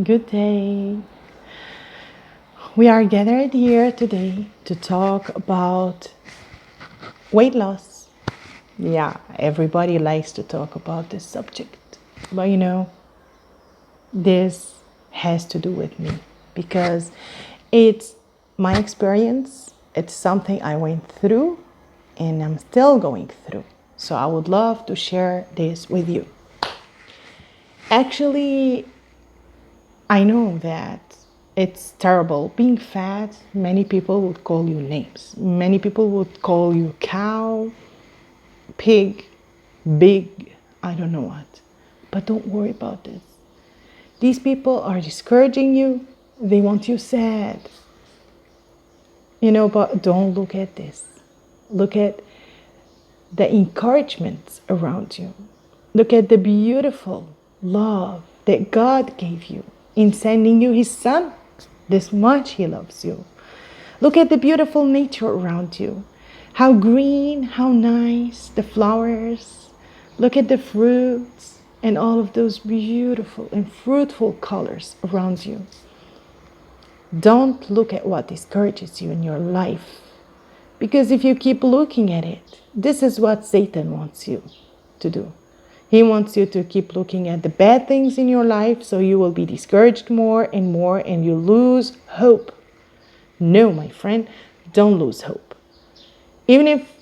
Good day. We are gathered here today to talk about weight loss. Yeah, everybody likes to talk about this subject. But this has to do with me because it's my experience, it's something I went through and I'm still going through. So I would love to share this with you. Actually, I know that it's terrible. Being fat, many people would call you names. Many people would call you cow, pig, big, I don't know what. But don't worry about this. These people are discouraging you. They want you sad. But don't look at this. Look at the encouragements around you. Look at the beautiful love that God gave you in sending you His Son. This much He loves you. Look at the beautiful nature around you. How green, how nice, the flowers. Look at the fruits and all of those beautiful and fruitful colors around you. Don't look at what discourages you in your life. Because if you keep looking at it, this is what Satan wants you to do. He wants you to keep looking at the bad things in your life so you will be discouraged more and you lose hope. No, my friend, don't lose hope. Even if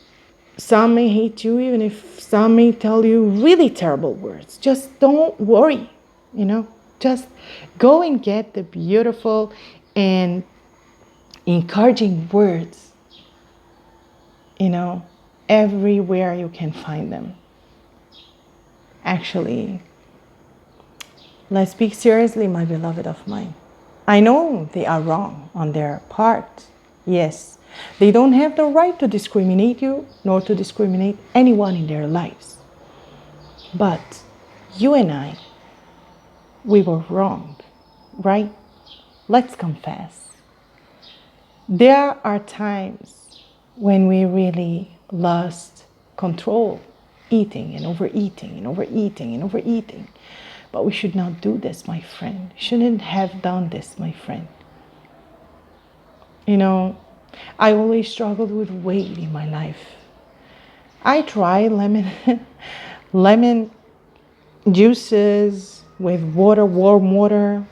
some may hate you, even if some may tell you really terrible words, just don't worry, Just go and get the beautiful and encouraging words, everywhere you can find them. Actually, let's speak seriously, my beloved of mine. I know they are wrong on their part. Yes, they don't have the right to discriminate you nor to discriminate anyone in their lives. But you and I, we were wrong, right? Let's confess. There are times when we really lost control, eating and overeating and overeating and overeating. But we should not do this, my friend. Shouldn't have done this, my friend. I always struggled with weight in my life. I tried lemon juices with warm water.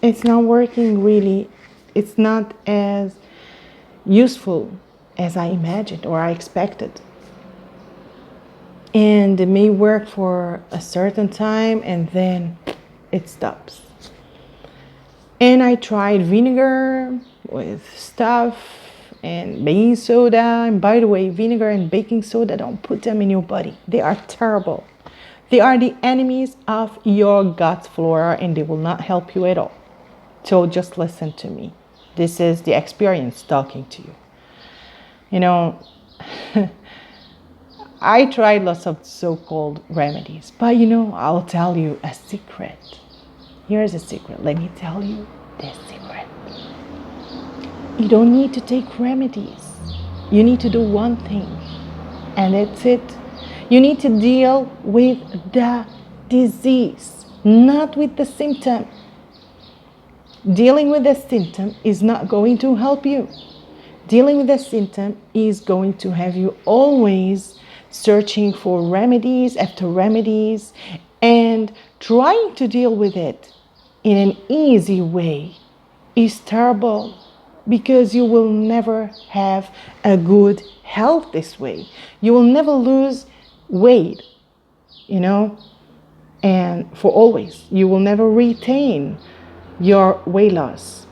It's not working really. It's not as useful as I imagined or I expected. And it may work for a certain time and then it stops. And I tried vinegar with stuff and baking soda. And by the way, vinegar and baking soda, don't put them in your body. They are terrible. They are the enemies of your gut flora and they will not help you at all. So just listen to me. This is the experience talking to you. I tried lots of so-called remedies, but I'll tell you a secret. Here's a secret. Let me tell you this secret. You don't need to take remedies. You need to do one thing, and that's it. You need to deal with the disease, not with the symptom. Dealing with the symptom is not going to help you. Dealing with the symptom is going to have you always searching for remedies after remedies and trying to deal with it in an easy way is terrible because you will never have a good health this way. You will never lose weight, and for always. You will never retain your weight loss.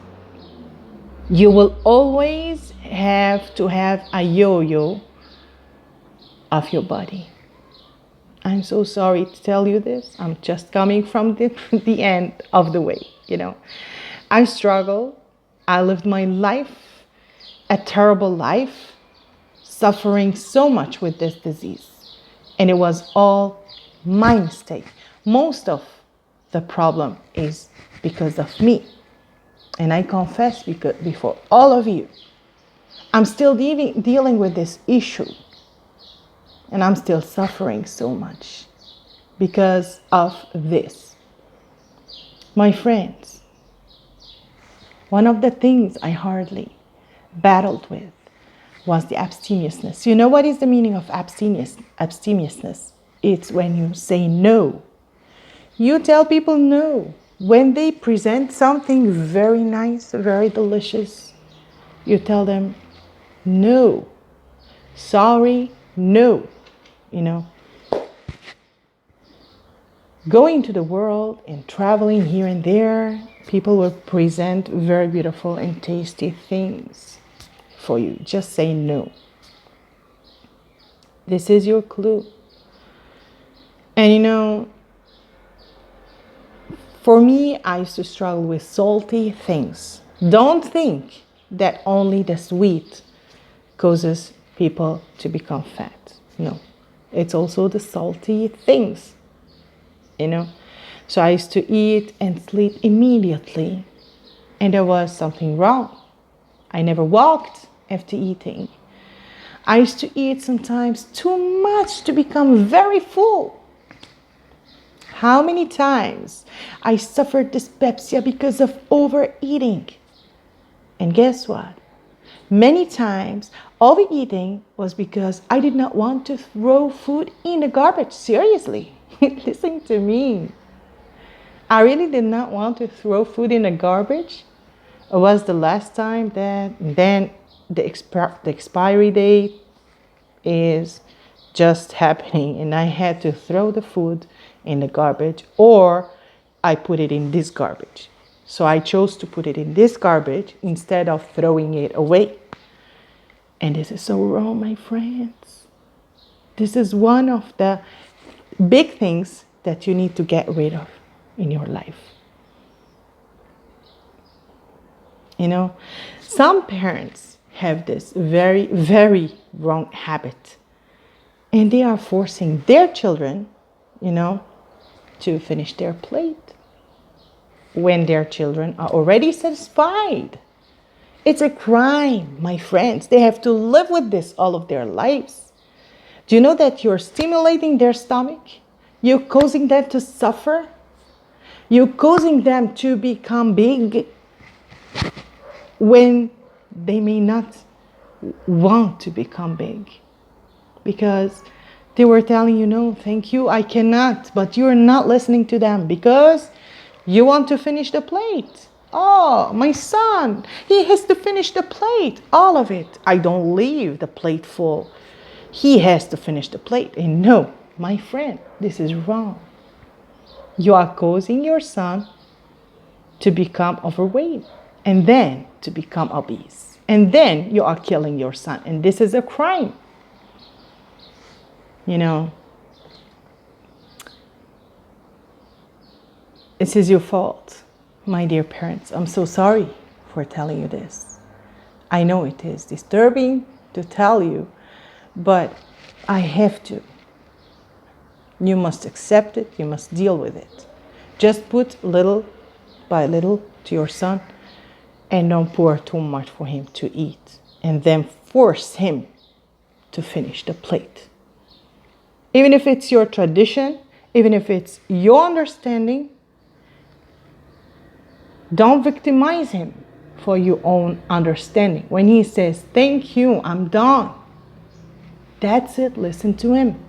You will always have to have a yo-yo of your body. I'm so sorry to tell you this. I'm just coming from the end of the way, I struggled. I lived my life, a terrible life, suffering so much with this disease. And it was all my mistake. Most of the problem is because of me. And I confess before all of you, I'm still dealing with this issue. And I'm still suffering so much because of this. My friends, one of the things I hardly battled with was the abstemiousness. You know what is the meaning of abstemiousness? It's when you say no. You tell people no. When they present something very nice, very delicious, you tell them no. Sorry, no. You know, going to the world and traveling here and there, people will present very beautiful and tasty things for you. Just say no. This is your clue. And you know, for me, I used to struggle with salty things. Don't think that only the sweet causes people to become fat. No, it's also the salty things, you know. So I used to eat and sleep immediately, and there was something wrong. I never walked after eating. I used to eat sometimes too much to become very full. How many times I suffered dyspepsia because of overeating? And guess what? Many times overeating was because I did not want to throw food in the garbage. Seriously, listen to me. I really did not want to throw food in the garbage. It was the last time that then the expiry date is just happening and I had to throw the food in the garbage, or I put it in this garbage. So I chose to put it in this garbage instead of throwing it away. And this is so wrong, my friends. This is one of the big things that you need to get rid of in your life. You know, some parents have this very, very wrong habit, and they are forcing their children, you know, to finish their plate when their children are already satisfied. It's a crime, my friends. They have to live with this all of their lives. Do you know that you're stimulating their stomach? You're causing them to suffer. You're causing them to become big when they may not want to become big. Because they were telling you, no, thank you, I cannot. But you're not listening to them because you want to finish the plate. Oh, my son, he has to finish the plate, all of it. I don't leave the plate full. He has to finish the plate. And no, my friend, this is wrong. You are causing your son to become overweight and then to become obese. And then you are killing your son. And this is a crime. You know, this is your fault, my dear parents. I'm so sorry for telling you this. I know it is disturbing to tell you, but I have to. You must accept it. You must deal with it. Just put little by little to your son and don't pour too much for him to eat. And then force him to finish the plate. Even if it's your tradition, even if it's your understanding, don't victimize him for your own understanding. When he says, thank you, I'm done. That's it. Listen to him.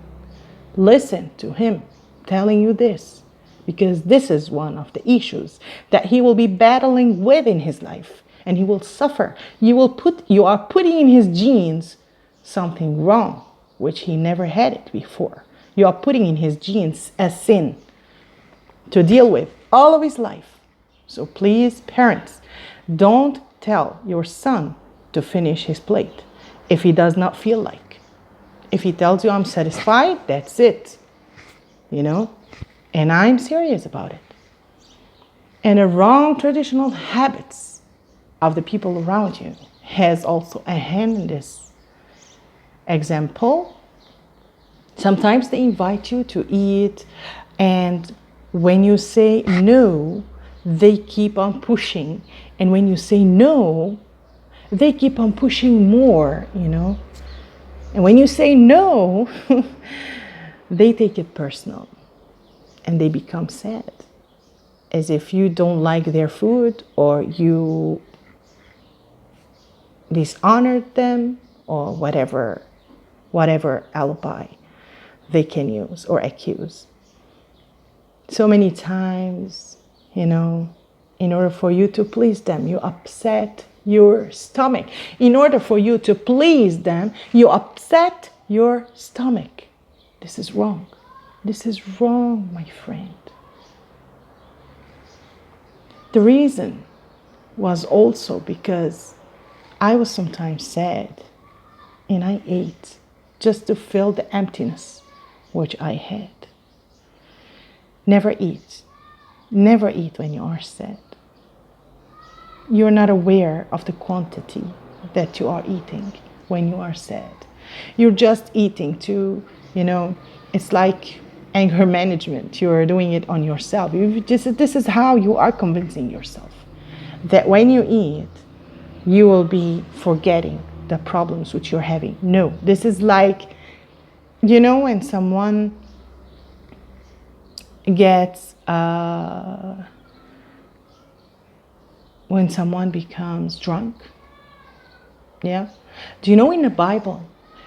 Listen to him telling you this. Because this is one of the issues that he will be battling with in his life. And he will suffer. You are putting in his genes something wrong, which he never had it before. You are putting in his genes a sin to deal with all of his life. So please, parents, don't tell your son to finish his plate if he does not feel like. If he tells you, I'm satisfied, that's it. You know? And I'm serious about it. And the wrong traditional habits of the people around you has also a hand in this. Example, sometimes they invite you to eat, and when you say no, they keep on pushing. And when you say no, they keep on pushing more, you know. And when you say no, they take it personal and they become sad. as if you don't like their food or you dishonored them or whatever alibi they can use or accuse. So many times, in order for you to please them, you upset your stomach. In order for you to please them, you upset your stomach. This is wrong. This is wrong, my friend. The reason was also because I was sometimes sad and I ate just to fill the emptiness which I had. Never eat. Never eat when you are sad. You're not aware of the quantity that you are eating when you are sad. You're just eating to, it's like anger management. You're doing it on yourself. This is how you are convincing yourself that when you eat, you will be forgetting the problems which you're having. No, this is like, when someone gets, when someone becomes drunk. Yeah. Do you know in the Bible,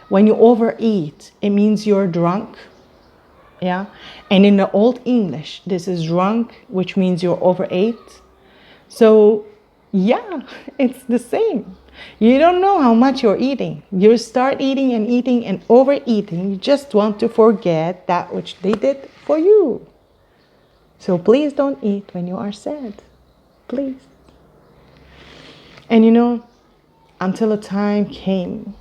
when you overeat, it means you're drunk? Yeah. And in the Old English, this is drunk, which means you're overate. So, yeah, it's the same. You don't know how much you're eating. You start eating and overeating. You just want to forget that which they did for you. So please don't eat when you are sad. Please. And until a time came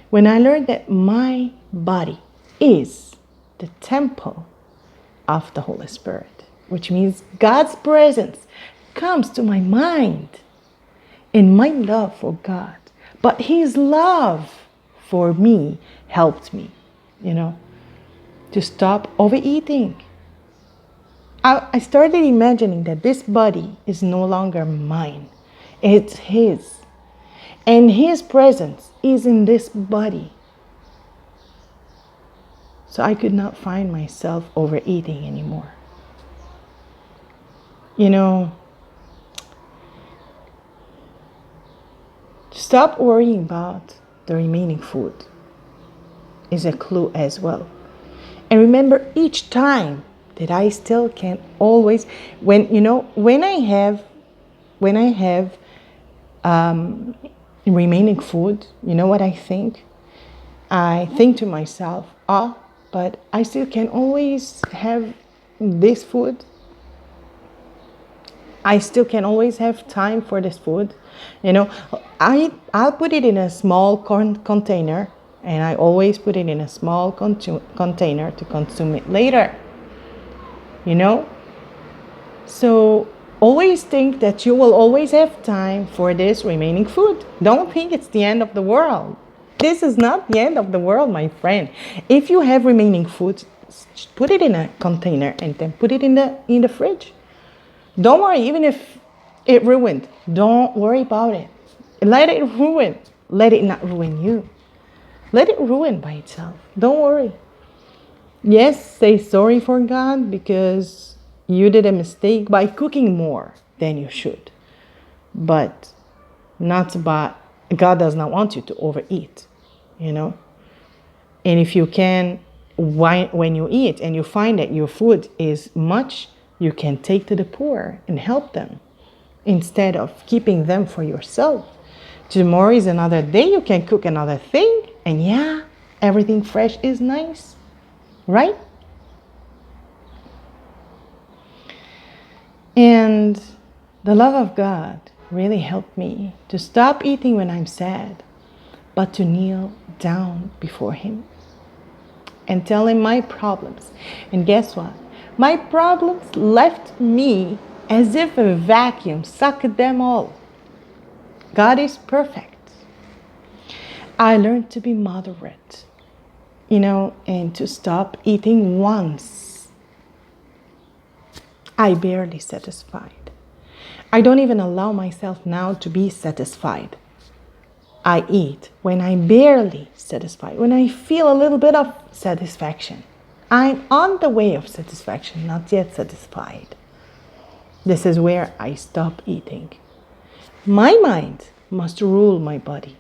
when I learned that my body is the temple of the Holy Spirit, which means God's presence comes to my mind in my love for God. But His love for me helped me, to stop overeating. I started imagining that this body is no longer mine. It's His. And His presence is in this body. So I could not find myself overeating anymore. Stop worrying about the remaining food is a clue as well. And remember, each time that I still can always, when I have remaining food, you know what I think? I think to myself, but I still can always have this food. I still can always have time for this food. I'll put it in a small container, and I always put it in a small container to consume it later. So always think that you will always have time for this remaining food. Don't think it's the end of the world. This is not the end of the world, my friend. If you have remaining food, put it in a container and then put it in the fridge. Don't worry, even if it ruined, don't worry about it. Let it ruin. Let it not ruin you. Let it ruin by itself. Don't worry. Yes, say sorry for God because you did a mistake by cooking more than you should. But God does not want you to overeat, And if you can, when you eat and you find that your food is much, you can take to the poor and help them instead of keeping them for yourself. Tomorrow is another day. You can cook another thing. And everything fresh is nice. Right? And the love of God really helped me to stop eating when I'm sad, but to kneel down before Him and tell Him my problems. And guess what? My problems left me as if a vacuum sucked them all. God is perfect. I learned to be moderate, and to stop eating once. I barely satisfied. I don't even allow myself now to be satisfied. I eat when I'm barely satisfied, when I feel a little bit of satisfaction. I'm on the way of satisfaction, not yet satisfied. This is where I stop eating. My mind must rule my body,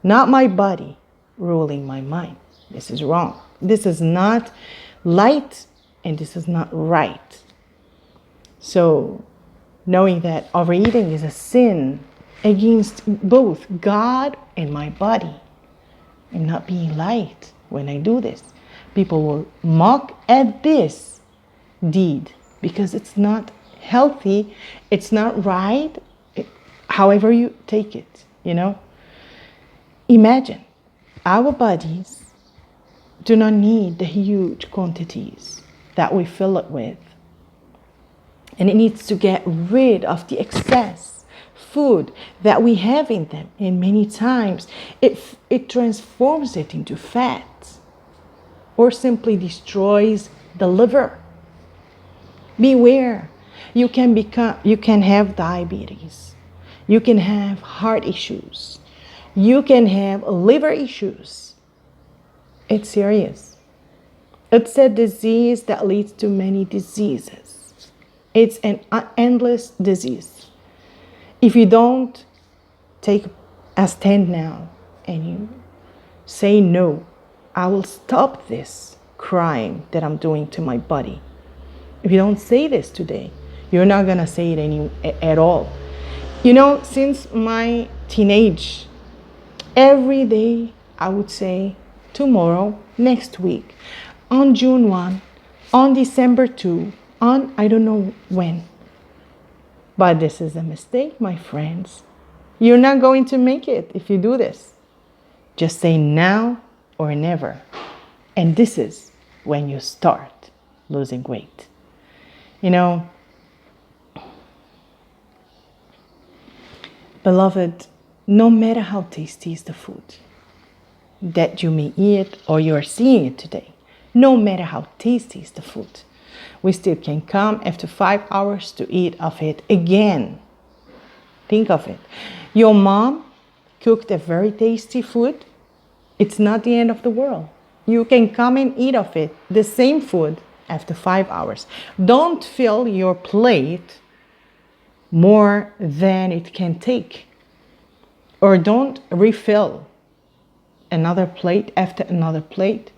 not my body ruling my mind. This is wrong. This is not light and this is not right. So, knowing that overeating is a sin against both God and my body, and not being light when I do this. People will mock at this deed because it's not healthy, it's not right, however you take it, Imagine, our bodies do not need the huge quantities that we fill it with. And it needs to get rid of the excess food that we have in them. And many times it transforms it into fat or simply destroys the liver. Beware. You can have diabetes. You can have heart issues. You can have liver issues. It's serious. It's a disease that leads to many diseases. It's an endless disease. If you don't take a stand now and you say no, I will stop this crime that I'm doing to my body. If you don't say this today, you're not going to say it at all. Since my teenage, every day I would say tomorrow, next week, on June 1, on December 2, on I don't know when. But this is a mistake, my friends. You're not going to make it if you do this. Just say now or never. And this is when you start losing weight. Beloved, no matter how tasty is the food that you may eat or you are seeing it today, no matter how tasty is the food, we still can come after 5 hours to eat of it again. Think of it. Your mom cooked a very tasty food. It's not the end of the world. You can come and eat of it, the same food, after 5 hours. Don't fill your plate more than it can take. Or don't refill another plate after another plate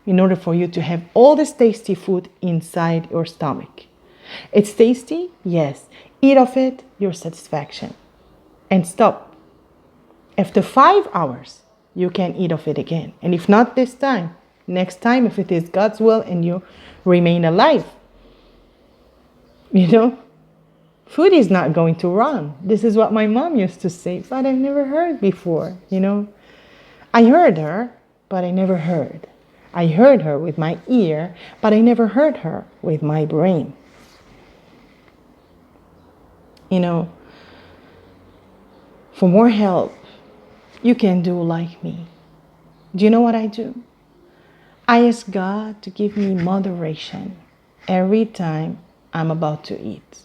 in order for you to have all this tasty food inside your stomach. It's tasty? Yes. Eat of it, your satisfaction. And stop. After 5 hours, you can eat of it again. And if not this time, next time, if it is God's will and you remain alive, food is not going to run. This is what my mom used to say, but I've never heard before, I heard her, but I never heard. I heard her with my ear, but I never heard her with my brain. For more help, you can do like me. Do you know what I do? I ask God to give me moderation every time I'm about to eat.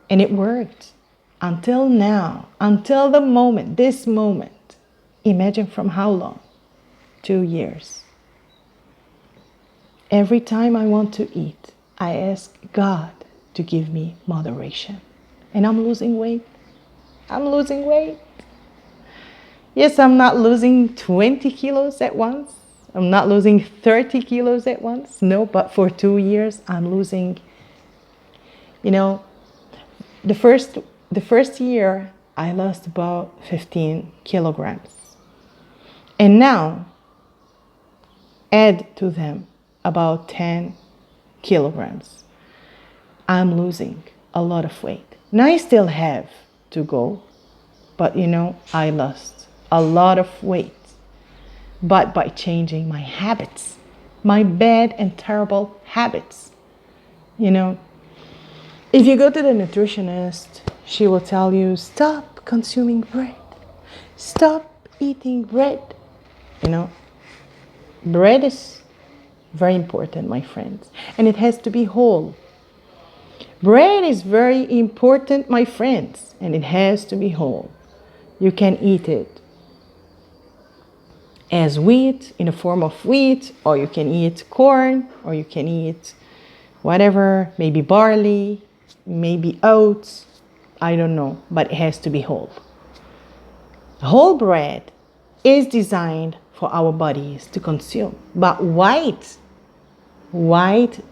And it worked until now, until this moment. Imagine from how long? 2 years. Every time I want to eat, I ask God to give me moderation. And I'm losing weight. Yes, I'm not losing 20 kilos at once. I'm not losing 30 kilos at once. No, but for 2 years, I'm losing, the first year, I lost about 15 kilograms. And now, add to them about 10 kilograms. I'm losing a lot of weight. Now I still have to go, but I lost a lot of weight. But by changing my habits, my bad and terrible habits, If you go to the nutritionist, she will tell you, stop consuming bread. Stop eating bread. Bread is very important, my friends, and it has to be whole. Bread is very important, my friends, and it has to be whole. You can eat it as wheat, in the form of wheat, or you can eat corn, or you can eat whatever, maybe barley, maybe oats, I don't know, but it has to be whole. Whole bread is designed for our bodies to consume, but white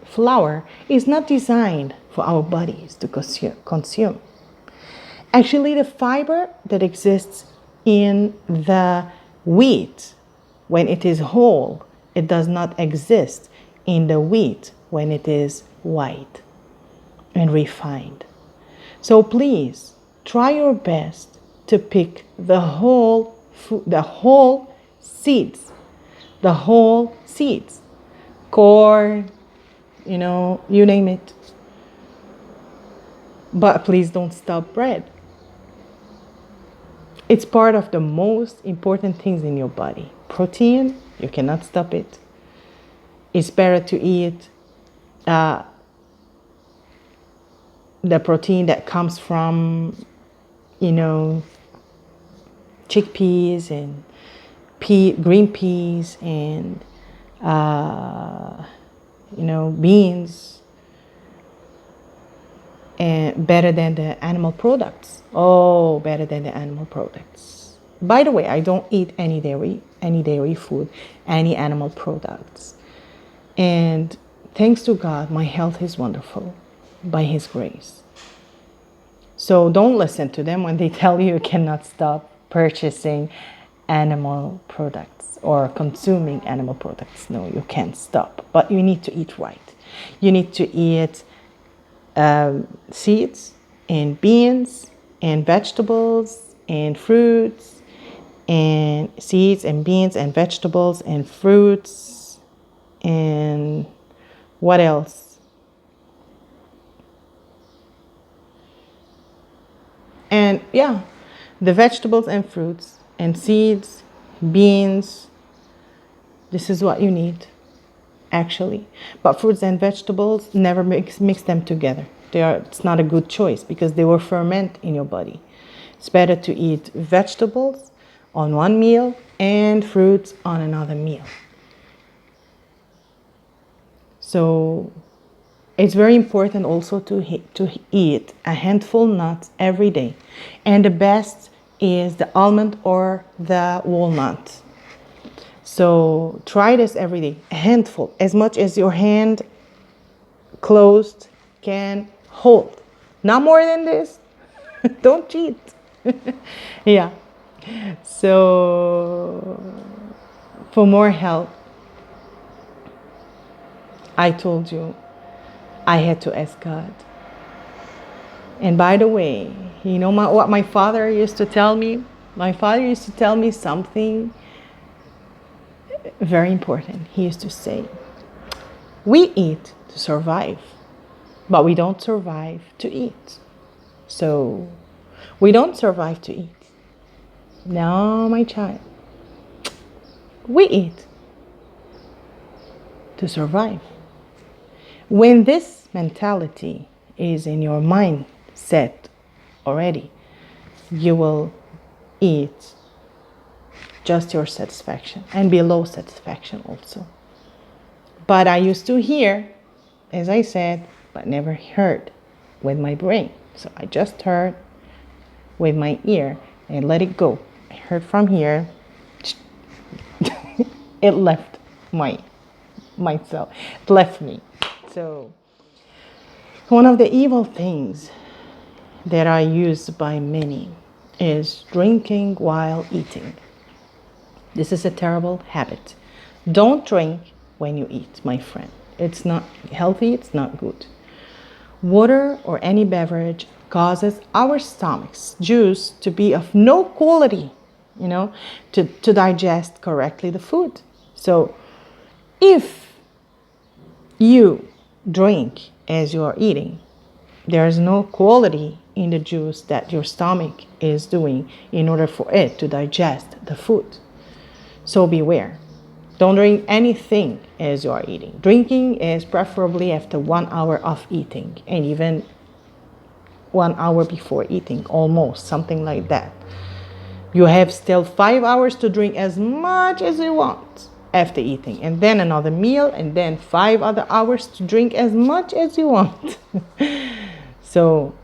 flour is not designed for our bodies to consume. Actually, the fiber that exists in the wheat when it is whole, it does not exist in the wheat when it is white and refined. So please try your best to pick the whole seeds, corn, you name it. But please don't stop bread. It's part of the most important things in your body. Protein, you cannot stop it. It's better to eat the protein that comes from, chickpeas and green peas and, beans, and better than the animal products. Oh, better than the animal products. By the way, I don't eat any dairy food, any animal products. And thanks to God, my health is wonderful by His grace. So don't listen to them when they tell you cannot stop purchasing animal products or consuming animal products. No, you can't stop, but you need to eat right. You need to eat seeds and beans and vegetables and fruits and seeds and beans and vegetables and fruits and what else? And yeah, the vegetables and fruits and seeds, beans, this is what you need actually. But fruits and vegetables, never mix them together. It's not a good choice because they will ferment in your body. It's better to eat vegetables on one meal and fruits on another meal. So it's very important also to eat a handful nuts every day. And the best is the almond or the walnut. So try this every day, a handful, as much as your hand closed can hold. Not more than this. Don't cheat. Yeah. So for more help, I told you I had to ask God. And by the way, you know what my father used to tell me? My father used to tell me something very important. He used to say, we eat to survive, but we don't survive to eat. So we don't survive to eat. No, my child. We eat to survive. When this mentality is in your mindset already, you will eat just your satisfaction and below satisfaction also. But I used to hear, as I said, but never heard with my brain. So I just heard with my ear and let it go. I heard from here. It left myself. It left me. So one of the evil things that are used by many is drinking while eating. This is a terrible habit. Don't drink when you eat, my friend. It's not healthy, it's not good. Water or any beverage causes our stomach's juice to be of no quality, to digest correctly the food. So if you drink as you are eating, there is no quality in the juice that your stomach is doing in order for it to digest the food. So beware. Don't drink anything as you are eating. Drinking is preferably after 1 hour of eating, and even 1 hour before eating, almost, something like that. You have still 5 hours to drink as much as you want after eating, and then another meal, and then 5 other hours to drink as much as you want. So,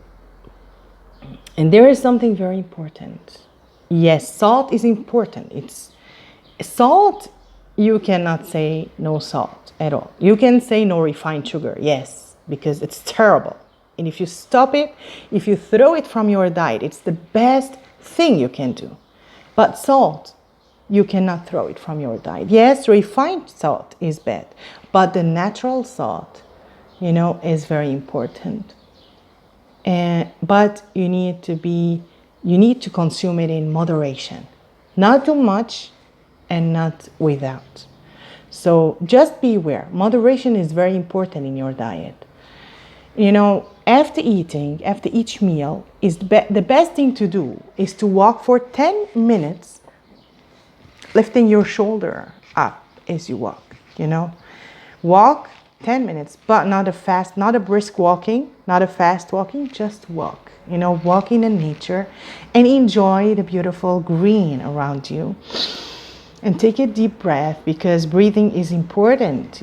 and there is something very important. Yes, salt is important. It's salt, you cannot say no salt at all. You can say no refined sugar, yes, because it's terrible. And if you stop it, if you throw it from your diet, it's the best thing you can do. But salt, you cannot throw it from your diet. Yes, refined salt is bad, but the natural salt, is very important. But you need to consume it in moderation, not too much and not without. So just be aware. Moderation is very important in your diet. After each meal, the best thing to do is to walk for 10 minutes, lifting your shoulder up as you walk. Walk 10 minutes, but not a brisk walking, not a fast walking, just walk. Walk in the nature and enjoy the beautiful green around you. And take a deep breath, because breathing is important.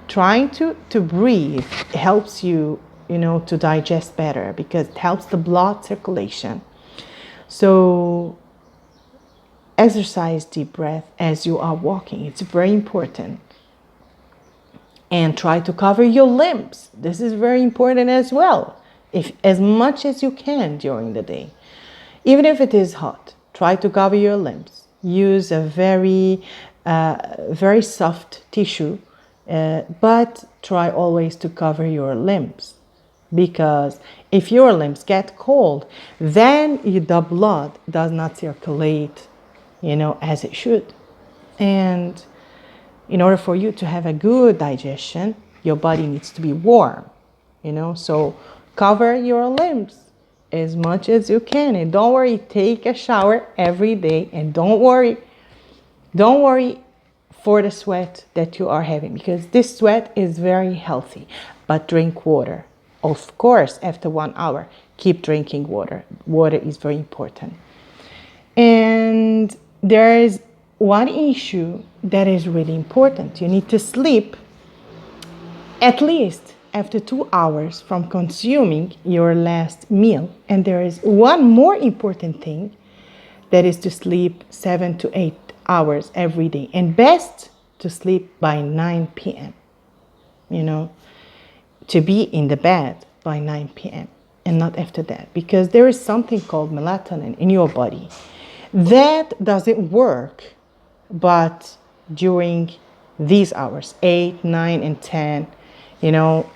Trying to breathe helps you, to digest better, because it helps the blood circulation. So exercise deep breath as you are walking. It's very important. And try to cover your limbs. This is very important as well. As much as you can during the day. Even if it is hot, try to cover your limbs. Use a very soft tissue, but try always to cover your limbs. Because if your limbs get cold, then the blood does not circulate, as it should. And in order for you to have a good digestion, your body needs to be warm, so cover your limbs as much as you can. And don't worry, take a shower every day. And don't worry for the sweat that you are having, because this sweat is very healthy. But drink water. Of course, after 1 hour, keep drinking water. Water is very important. And there is one issue that is really important. You need to sleep at least after 2 hours from consuming your last meal. And there is one more important thing, that is to sleep 7 to 8 hours every day. And best to sleep by 9 p.m. To be in the bed by 9 p.m. and not after that. Because there is something called melatonin in your body that doesn't work but during these hours, 8, 9, and 10.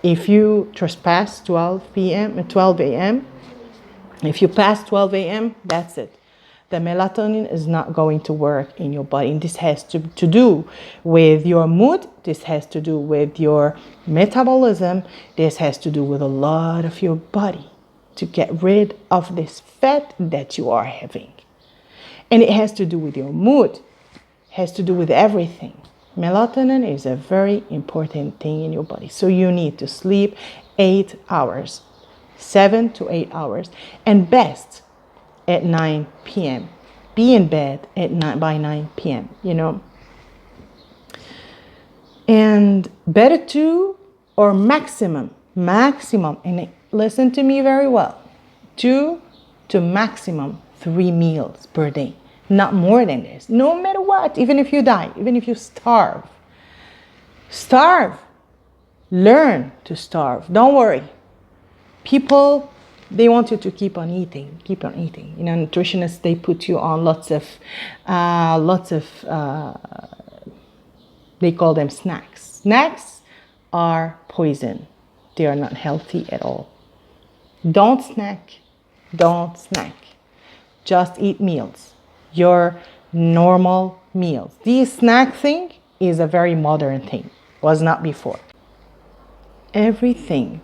If you trespass 12 a.m., if you pass 12 a.m., that's it. The melatonin is not going to work in your body. And this has to do with your mood. This has to do with your metabolism. This has to do with a lot of your body to get rid of this fat that you are having. And it has to do with your mood. Has to do with everything. Melatonin is a very important thing in your body. So you need to sleep 8 hours, 7 to 8 hours, and best at 9 p.m. Be in bed by 9 p.m., And better 2 or maximum, and listen to me very well, 2 to maximum 3 meals per day. Not more than this. No matter what, even if you die, even if you starve. Learn to starve. Don't worry. People, they want you to keep on eating. Nutritionists, they put you on lots of, they call them snacks. Snacks are poison. They are not healthy at all. Don't snack. Just eat meals. Your normal meals. This snack thing is a very modern thing. Was not before. Everything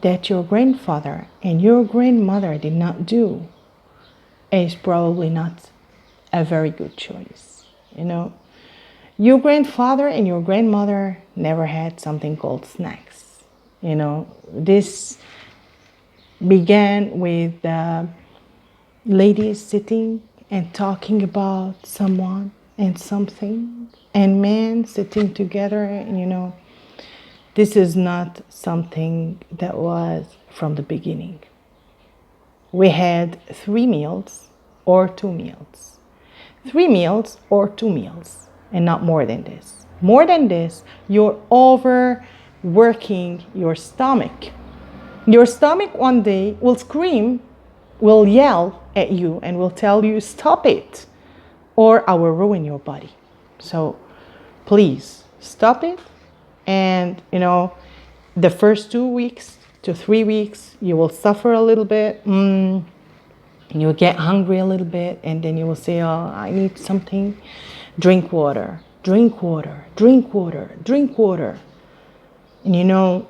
that your grandfather and your grandmother did not do is probably not a very good choice. Your grandfather and your grandmother never had something called snacks. This began with ladies sitting and talking about someone and something, and men sitting together, This is not something that was from the beginning. We had 3 meals or 2 meals. 3 meals or 2 meals, and not more than this. More than this, you're overworking your stomach. Your stomach one day will scream, will yell at you, and will tell you, stop it, or I will ruin your body. So please stop it. And the first 2 weeks to 3 weeks, you will suffer a little bit. You'll get hungry a little bit, and then you will say, oh, I need something. Drink water, drink water, drink water, drink water. And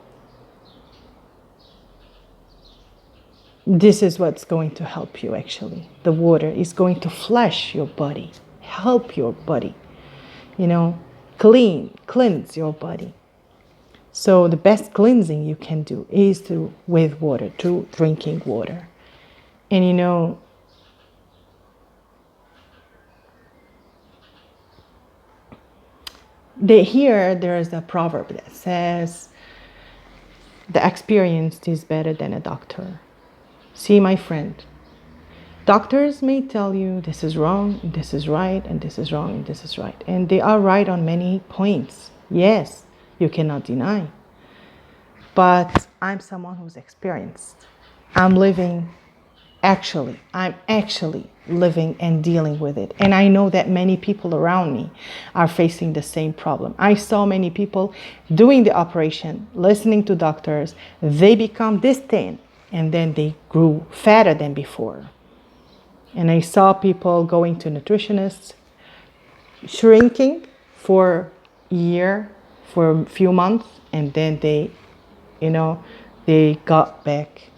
this is what's going to help you actually. The water is going to flush your body, help your body, cleanse your body. So the best cleansing you can do is with water, through drinking water. And here there is a proverb that says, the experienced is better than a doctor. See, my friend, doctors may tell you this is wrong, this is right, and this is wrong, and this is right. And they are right on many points. Yes, you cannot deny. But I'm someone who's experienced. I'm actually living and dealing with it. And I know that many people around me are facing the same problem. I saw many people doing the operation, listening to doctors. They become this thin, and then they grew fatter than before. And I saw people going to nutritionists, shrinking for a year, for a few months, and then they got back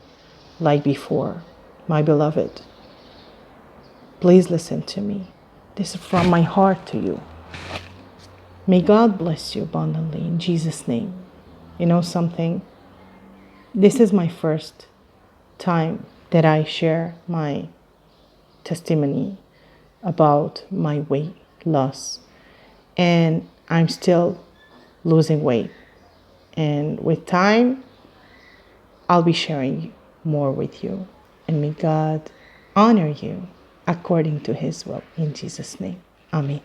like before. My beloved, please listen to me. This is from my heart to you. May God bless you abundantly in Jesus' name. You know something? This is my first time that I share my testimony about my weight loss. And I'm still losing weight. And with time, I'll be sharing more with you. And may God honor you according to His will. In Jesus' name. Amen.